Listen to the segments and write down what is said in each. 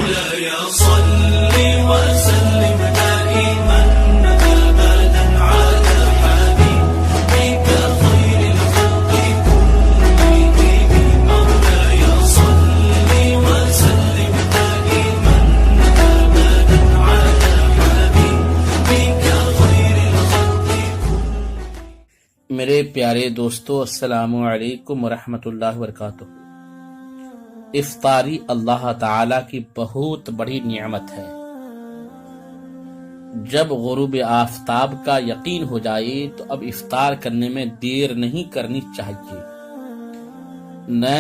مولاي صل وسلم دائما أبدا على حبيبك خير الخلق كلهم مولاي صل وسلم دائما أبدا على حبيبك خير الخلق كلهم. میرے پیارے دوستو، السلام علیکم ورحمۃ اللہ وبرکاتہ۔ افطاری اللہ تعالی کی بہت بڑی نعمت ہے۔ جب غروب آفتاب کا یقین ہو جائے تو اب افطار کرنے میں دیر نہیں کرنی چاہیے۔ نہ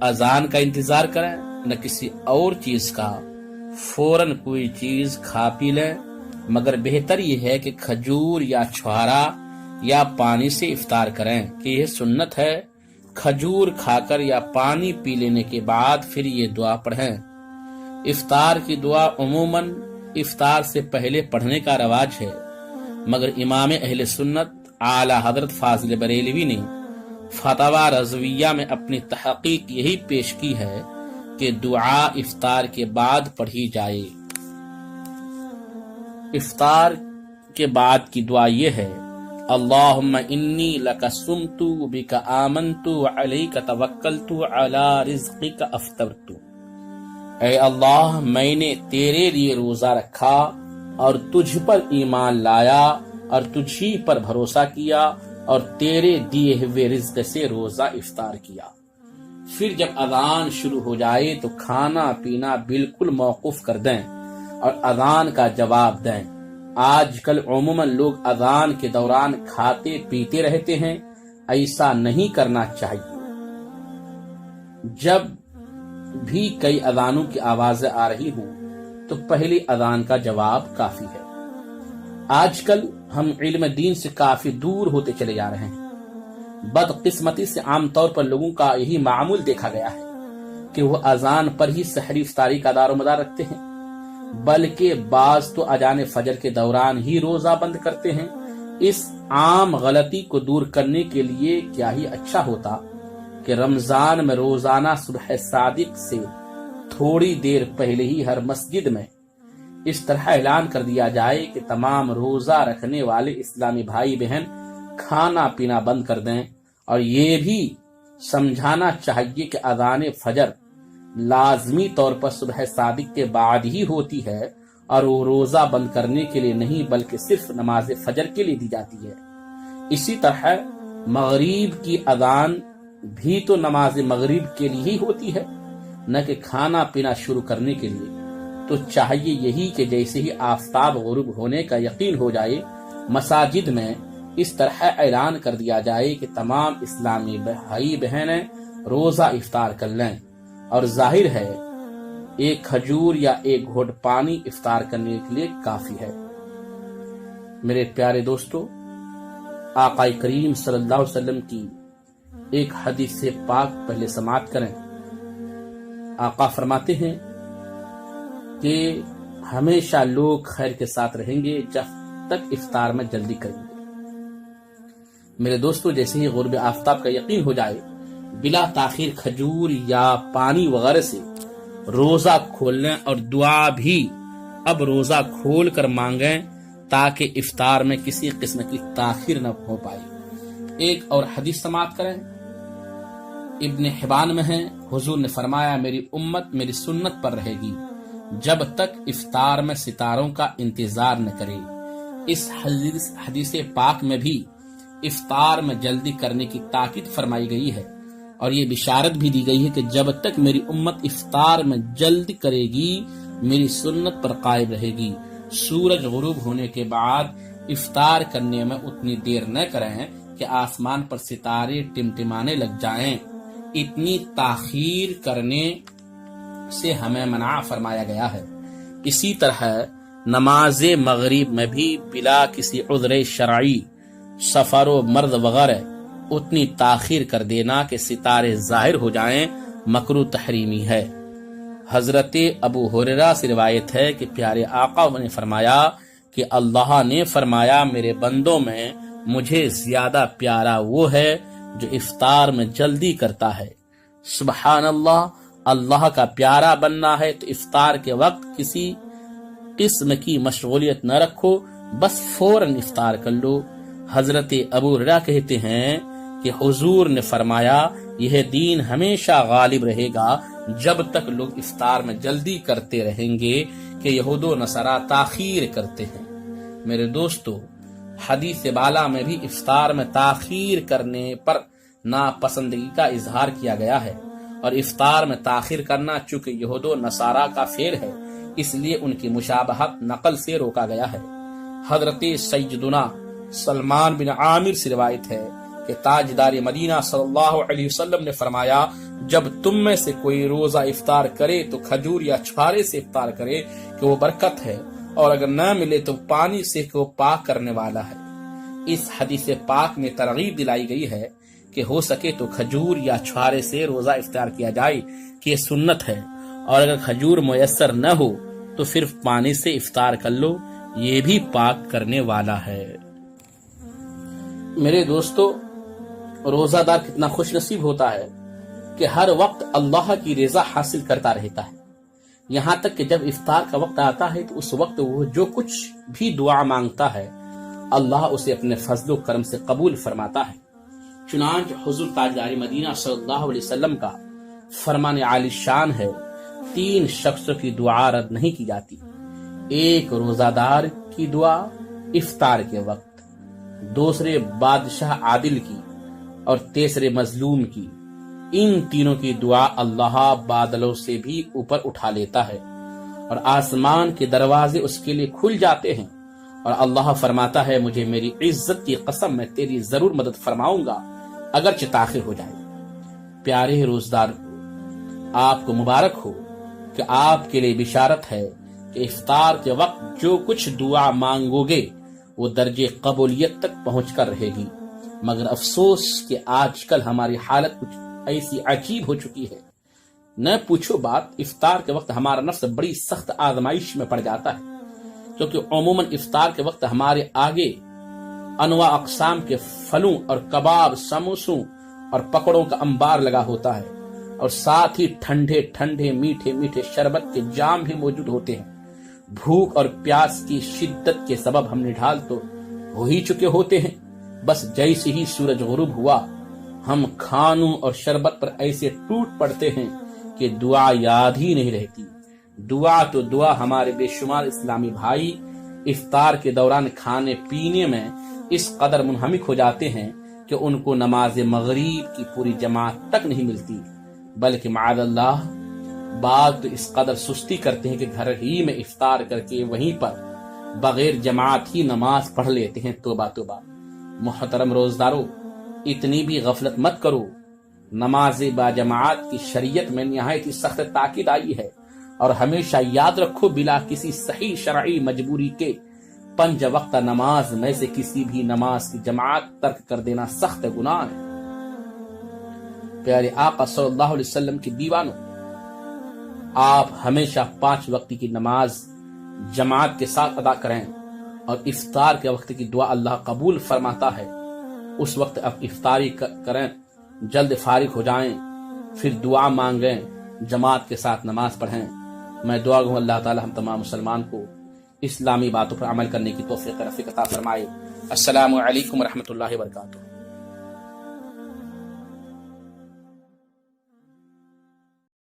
اذان کا انتظار کریں نہ کسی اور چیز کا، فوراً کوئی چیز کھا پی لیں، مگر بہتر یہ ہے کہ کھجور یا چھوارا یا پانی سے افطار کریں کہ یہ سنت ہے۔ کھجور کھا کر یا پانی پی لینے کے بعد پھر یہ دعا پڑھیں۔ افطار کی دعا عموماً افطار سے پہلے پڑھنے کا رواج ہے، مگر امام اہل سنت اعلی حضرت فاضل بریلوی نے فتاوی رضویہ میں اپنی تحقیق یہی پیش کی ہے کہ دعا افطار کے بعد پڑھی جائے۔ افطار کے بعد کی دعا یہ ہے: اللہم انی لک صمت بک آمنت وعلیک توکلت علی رزقک افطرت۔ اے اللہ، میں نے تیرے لیے روزہ رکھا اور تجھ پر ایمان لایا اور تجھی پر بھروسہ کیا اور تیرے دیے ہوئے رزق سے روزہ افطار کیا۔ پھر جب اذان شروع ہو جائے تو کھانا پینا بالکل موقوف کر دیں اور اذان کا جواب دیں۔ آج کل عموماً لوگ اذان کے دوران کھاتے پیتے رہتے ہیں، ایسا نہیں کرنا چاہیے۔ جب بھی کئی اذانوں کی آوازیں آ رہی ہوں تو پہلی اذان کا جواب کافی ہے۔ آج کل ہم علم دین سے کافی دور ہوتے چلے جا رہے ہیں۔ بدقسمتی سے عام طور پر لوگوں کا یہی معمول دیکھا گیا ہے کہ وہ اذان پر ہی سحری افطاری کا دار و مدار رکھتے ہیں، بلکہ بعض تو اذان فجر کے دوران ہی روزہ بند کرتے ہیں۔ اس عام غلطی کو دور کرنے کے لیے کیا ہی اچھا ہوتا کہ رمضان میں روزانہ صبح صادق سے تھوڑی دیر پہلے ہی ہر مسجد میں اس طرح اعلان کر دیا جائے کہ تمام روزہ رکھنے والے اسلامی بھائی بہن کھانا پینا بند کر دیں، اور یہ بھی سمجھانا چاہیے کہ اذان فجر لازمی طور پر صبح صادق کے بعد ہی ہوتی ہے اور وہ روزہ بند کرنے کے لیے نہیں بلکہ صرف نماز فجر کے لیے دی جاتی ہے۔ اسی طرح مغرب کی اذان بھی تو نماز مغرب کے لیے ہی ہوتی ہے، نہ کہ کھانا پینا شروع کرنے کے لیے۔ تو چاہیے یہی کہ جیسے ہی آفتاب غروب ہونے کا یقین ہو جائے مساجد میں اس طرح اعلان کر دیا جائے کہ تمام اسلامی بھائی بہنیں روزہ افطار کر لیں، اور ظاہر ہے ایک کھجور یا ایک گھونٹ پانی افطار کرنے کے لیے کافی ہے۔ میرے پیارے دوستو، آقا کریم صلی اللہ علیہ وسلم کی ایک حدیث پاک پہلے سماعت کریں۔ آقا فرماتے ہیں کہ ہمیشہ لوگ خیر کے ساتھ رہیں گے جب تک افطار میں جلدی کریں گے۔ میرے دوستو، جیسے ہی غروب آفتاب کا یقین ہو جائے بلا تاخیر کھجور یا پانی وغیرہ سے روزہ کھول لیں، اور دعا بھی اب روزہ کھول کر مانگیں تاکہ افطار میں کسی قسم کی تاخیر نہ ہو پائے۔ ایک اور حدیث سماعت کریں، ابن حبان میں ہے، حضور نے فرمایا میری امت میری سنت پر رہے گی جب تک افطار میں ستاروں کا انتظار نہ کرے۔ اس حدیث پاک میں بھی افطار میں جلدی کرنے کی تاکید فرمائی گئی ہے، اور یہ بشارت بھی دی گئی ہے کہ جب تک میری امت افطار میں جلد کرے گی میری سنت پر قائم رہے گی۔ سورج غروب ہونے کے بعد افطار کرنے میں اتنی دیر نہ کریں کہ آسمان پر ستارے ٹمٹمانے لگ جائیں۔ اتنی تاخیر کرنے سے ہمیں منع فرمایا گیا ہے۔ اسی طرح نماز مغرب میں بھی بلا کسی عذر شرعی، سفر و مرض وغیرہ اتنی تاخیر کر دینا کہ ستارے ظاہر ہو جائیں مکروہ تحریمی ہے۔ حضرت ابو ہریرہ سے روایت ہے کہ پیارے آقا نے فرمایا کہ اللہ نے فرمایا میرے بندوں میں مجھے زیادہ پیارا وہ ہے جو افطار میں جلدی کرتا ہے۔ سبحان اللہ، اللہ کا پیارا بننا ہے تو افطار کے وقت کسی قسم کی مشغولیت نہ رکھو، بس فوراً افطار کر لو۔ حضرت ابو ہریرہ کہتے ہیں کہ حضور نے فرمایا یہ دین ہمیشہ غالب رہے گا جب تک لوگ افطار میں جلدی کرتے رہیں گے کہ یہود و نصارا تاخیر کرتے ہیں۔ میرے دوستو، حدیث بالا میں بھی افطار میں تاخیر کرنے پر ناپسندگی کا اظہار کیا گیا ہے، اور افطار میں تاخیر کرنا چونکہ یہود و نصارا کا فعل ہے اس لیے ان کی مشابہت نقل سے روکا گیا ہے۔ حضرت سیدنا سلمان بن عامر سے روایت ہے کہ تاجدار مدینہ صلی اللہ علیہ وسلم نے فرمایا جب تم میں سے کوئی روزہ افطار کرے تو کھجور یا چھوارے سے افطار کرے کہ وہ برکت ہے، اور اگر نہ ملے تو پانی سے کہ وہ پاک کرنے والا ہے۔ اس حدیث پاک میں ترغیب دلائی گئی ہے کہ ہو سکے تو کھجور یا چھوارے سے روزہ افطار کیا جائے کہ یہ سنت ہے، اور اگر کھجور میسر نہ ہو تو پھر پانی سے افطار کر لو، یہ بھی پاک کرنے والا ہے۔ میرے دوستو، روزہ دار کتنا خوش نصیب ہوتا ہے کہ ہر وقت اللہ کی رضا حاصل کرتا رہتا ہے، یہاں تک کہ جب افطار کا وقت آتا ہے تو اس وقت وہ جو کچھ بھی دعا مانگتا ہے اللہ اسے اپنے فضل و کرم سے قبول فرماتا ہے۔ چنانچہ حضور تاجدار مدینہ صلی اللہ علیہ وسلم کا فرمان عالی شان ہے، 3 شخصوں کی دعا رد نہیں کی جاتی، ایک روزہ دار کی دعا افطار کے وقت، دوسرے بادشاہ عادل کی، اور تیسرے مظلوم کی۔ ان تینوں کی دعا اللہ بادلوں سے بھی اوپر اٹھا لیتا ہے، اور آسمان کے دروازے اس کے لیے کھل جاتے ہیں، اور اللہ فرماتا ہے مجھے میری عزت کی قسم میں تیری ضرور مدد فرماؤں گا اگرچہ تاخیر ہو جائے۔ پیارے روزدار، آپ کو مبارک ہو کہ آپ کے لیے بشارت ہے کہ افطار کے وقت جو کچھ دعا مانگو گے وہ درجے قبولیت تک پہنچ کر رہے گی، مگر افسوس کہ آج کل ہماری حالت کچھ ایسی عجیب ہو چکی ہے۔ نہ پوچھو بات، افطار کے وقت ہمارا نفس بڑی سخت آزمائش میں پڑ جاتا ہے، کیونکہ عموماً افطار کے وقت ہمارے آگے انواع اقسام کے پھلوں اور کباب، سموسوں اور پکوڑوں کا انبار لگا ہوتا ہے، اور ساتھ ہی ٹھنڈے ٹھنڈے میٹھے میٹھے شربت کے جام بھی موجود ہوتے ہیں۔ بھوک اور پیاس کی شدت کے سبب ہم نڈھال تو ہو ہی چکے ہوتے ہیں، بس جیسے ہی سورج غروب ہوا ہم کھانوں اور شربت پر ایسے ٹوٹ پڑتے ہیں کہ دعا یاد ہی نہیں رہتی۔ دعا تو دعا، ہمارے بے شمار اسلامی بھائی افطار کے دوران کھانے پینے میں اس قدر منہمک ہو جاتے ہیں کہ ان کو نماز مغرب کی پوری جماعت تک نہیں ملتی، بلکہ معاذ اللہ بعض تو اس قدر سستی کرتے ہیں کہ گھر ہی میں افطار کر کے وہیں پر بغیر جماعت ہی نماز پڑھ لیتے ہیں۔ توبہ توبہ۔ محترم روزداروں، اتنی بھی غفلت مت کرو، نماز با جماعت کی شریعت میں نہایت ہی سخت تاکید آئی ہے، اور ہمیشہ یاد رکھو بلا کسی صحیح شرعی مجبوری کے 5 وقتہ نماز میں سے کسی بھی نماز کی جماعت ترک کر دینا سخت گناہ ہے۔ پیارے آقا صلی اللہ علیہ وسلم کی دیوانوں، آپ ہمیشہ 5 وقت کی نماز جماعت کے ساتھ ادا کریں، اور افطار کے وقت کی دعا اللہ قبول فرماتا ہے۔ اس وقت اب افطاری کریں، جلد فارغ ہو جائیں، پھر دعا مانگیں، جماعت کے ساتھ نماز پڑھیں۔ میں دعا گوں اللہ تعالی ہم تمام مسلمان کو اسلامی باتوں پر عمل کرنے کی توفیق رفیق عطا فرمائے۔ السلام علیکم ورحمۃ اللہ وبرکاتہ۔